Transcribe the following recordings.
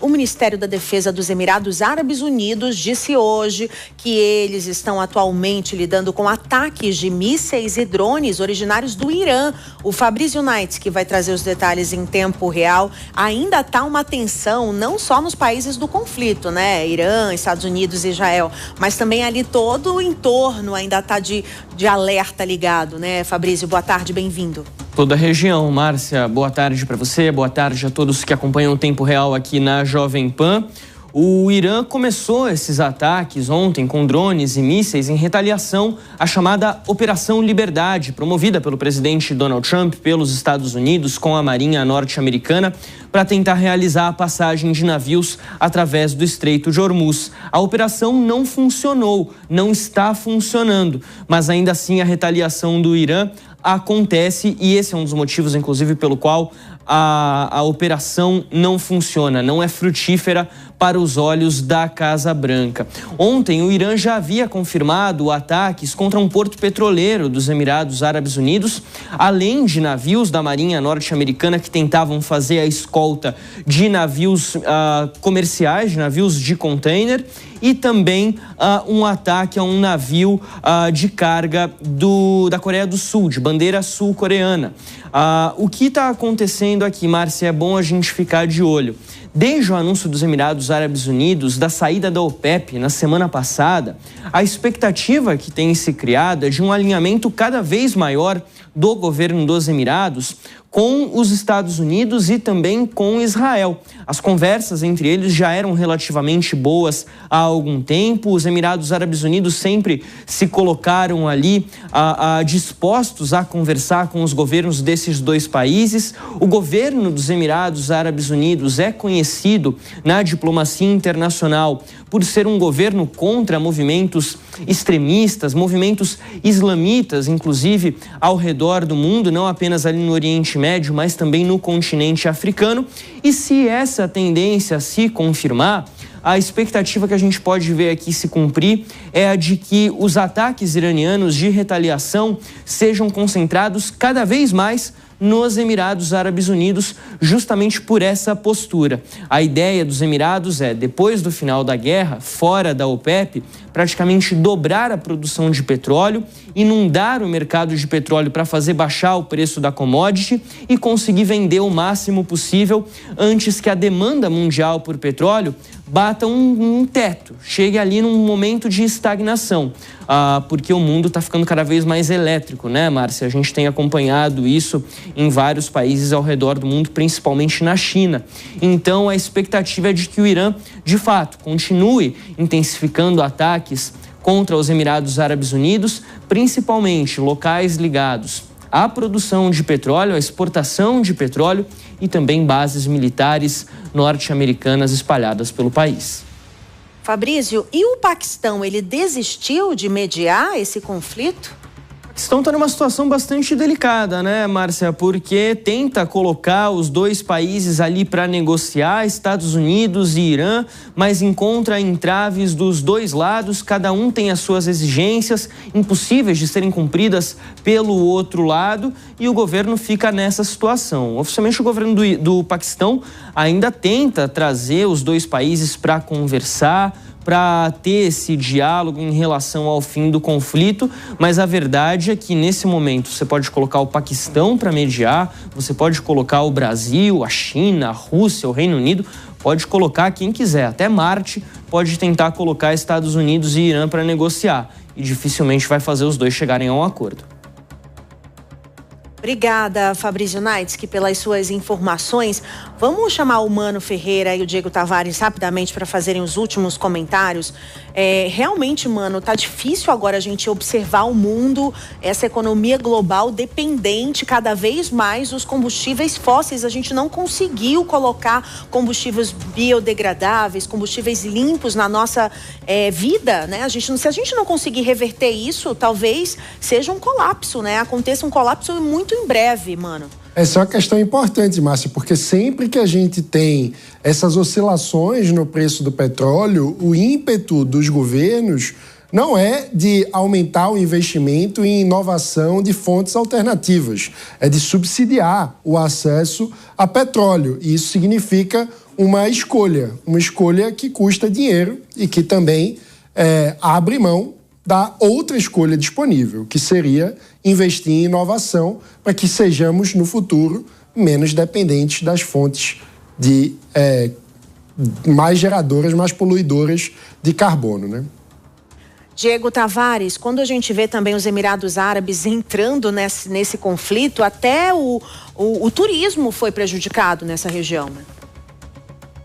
O Ministério da Defesa dos Emirados Árabes Unidos disse hoje que eles estão atualmente lidando com ataques de mísseis e drones originários do Irã. O Fabrício Knights, que vai trazer os detalhes em tempo real, ainda está uma tensão não só nos países do conflito, né? Irã, Estados Unidos e Israel, mas também ali todo o entorno ainda está de alerta ligado, né? Fabrício, boa tarde, bem-vindo. Toda a região. Márcia, boa tarde para você, boa tarde a todos que acompanham o Tempo Real aqui na Jovem Pan. O Irã começou esses ataques ontem com drones e mísseis em retaliação à chamada Operação Liberdade, promovida pelo presidente Donald Trump pelos Estados Unidos com a Marinha norte-americana para tentar realizar a passagem de navios através do Estreito de Hormuz. A operação não funcionou, não está funcionando, mas ainda assim a retaliação do Irã acontece e esse é um dos motivos, inclusive, pelo qual a operação não funciona, não é frutífera para os olhos da Casa Branca. Ontem, o Irã já havia confirmado ataques contra um porto petroleiro dos Emirados Árabes Unidos, além de navios da Marinha norte-americana que tentavam fazer a escolta de navios comerciais, de navios de container, e também um ataque a um navio de carga da Coreia do Sul, de bandeira sul-coreana. O que está acontecendo aqui, Márcia, é bom a gente ficar de olho. Desde o anúncio dos Emirados Árabes Unidos da saída da OPEP na semana passada, a expectativa que tem se criado é de um alinhamento cada vez maior do governo dos Emirados com os Estados Unidos e também com Israel. As conversas entre eles já eram relativamente boas há algum tempo. Os Emirados Árabes Unidos sempre se colocaram ali dispostos a conversar com os governos desses dois países. O governo dos Emirados Árabes Unidos é conhecido na diplomacia internacional por ser um governo contra movimentos extremistas, movimentos islamitas, inclusive ao redor do mundo, não apenas ali no Oriente Médio, mas também no continente africano. E se essa tendência se confirmar, a expectativa que a gente pode ver aqui se cumprir é a de que os ataques iranianos de retaliação sejam concentrados cada vez mais nos Emirados Árabes Unidos, justamente por essa postura. A ideia dos Emirados é, depois do final da guerra, fora da OPEP, praticamente dobrar a produção de petróleo, inundar o mercado de petróleo para fazer baixar o preço da commodity e conseguir vender o máximo possível antes que a demanda mundial por petróleo bata um teto, chegue ali num momento de estagnação, porque o mundo está ficando cada vez mais elétrico, né, Márcia? A gente tem acompanhado isso em vários países ao redor do mundo, principalmente na China. Então, a expectativa é de que o Irã, de fato, continue intensificando ataques contra os Emirados Árabes Unidos, principalmente locais ligados à produção de petróleo, à exportação de petróleo e também bases militares norte-americanas espalhadas pelo país. Fabrício, e o Paquistão, ele desistiu de mediar esse conflito? O Paquistão está numa situação bastante delicada, né, Márcia? Porque tenta colocar os dois países ali para negociar, Estados Unidos e Irã, mas encontra entraves dos dois lados, cada um tem as suas exigências impossíveis de serem cumpridas pelo outro lado e o governo fica nessa situação. Oficialmente, o governo do Paquistão ainda tenta trazer os dois países para conversar, para ter esse diálogo em relação ao fim do conflito, mas a verdade é que nesse momento você pode colocar o Paquistão para mediar, você pode colocar o Brasil, a China, a Rússia, o Reino Unido, pode colocar quem quiser, até Marte pode tentar colocar Estados Unidos e Irã para negociar e dificilmente vai fazer os dois chegarem a um acordo. Obrigada, Fabrício Knights, pelas suas informações. Vamos chamar o Mano Ferreira e o Diego Tavares rapidamente para fazerem os últimos comentários. Realmente, Mano, tá difícil agora a gente observar o mundo, essa economia global dependente cada vez mais dos combustíveis fósseis. A gente não conseguiu colocar combustíveis biodegradáveis, combustíveis limpos na nossa vida, né? Se a gente não conseguir reverter isso, talvez seja um colapso, né? Aconteça um colapso muito em breve, Mano. Essa é uma questão importante, Márcia, porque sempre que a gente tem essas oscilações no preço do petróleo, o ímpeto dos governos não é de aumentar o investimento em inovação de fontes alternativas, é de subsidiar o acesso a petróleo. E isso significa uma escolha que custa dinheiro e que também abre mão da outra escolha disponível, que seria investir em inovação para que sejamos, no futuro, menos dependentes das fontes mais geradoras, mais poluidoras de carbono, né? Diego Tavares, quando a gente vê também os Emirados Árabes entrando nesse conflito, até o turismo foi prejudicado nessa região, né?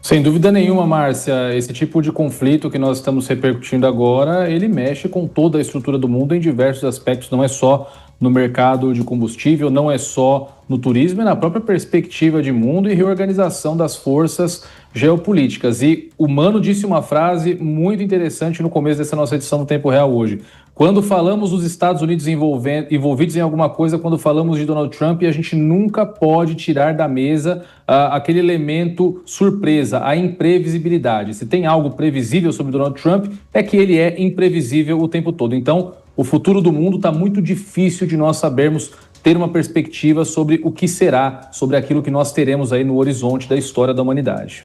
Sem dúvida nenhuma, Márcia, esse tipo de conflito que nós estamos repercutindo agora, ele mexe com toda a estrutura do mundo em diversos aspectos, não é só no mercado de combustível, não é só no turismo, é na própria perspectiva de mundo e reorganização das forças geopolíticas. E o Mano disse uma frase muito interessante no começo dessa nossa edição do Tempo Real hoje. Quando falamos dos Estados Unidos envolvidos em alguma coisa, quando falamos de Donald Trump, a gente nunca pode tirar da mesa aquele elemento surpresa, a imprevisibilidade. Se tem algo previsível sobre Donald Trump, é que ele é imprevisível o tempo todo. Então, o futuro do mundo está muito difícil de nós sabermos ter uma perspectiva sobre o que será, sobre aquilo que nós teremos aí no horizonte da história da humanidade.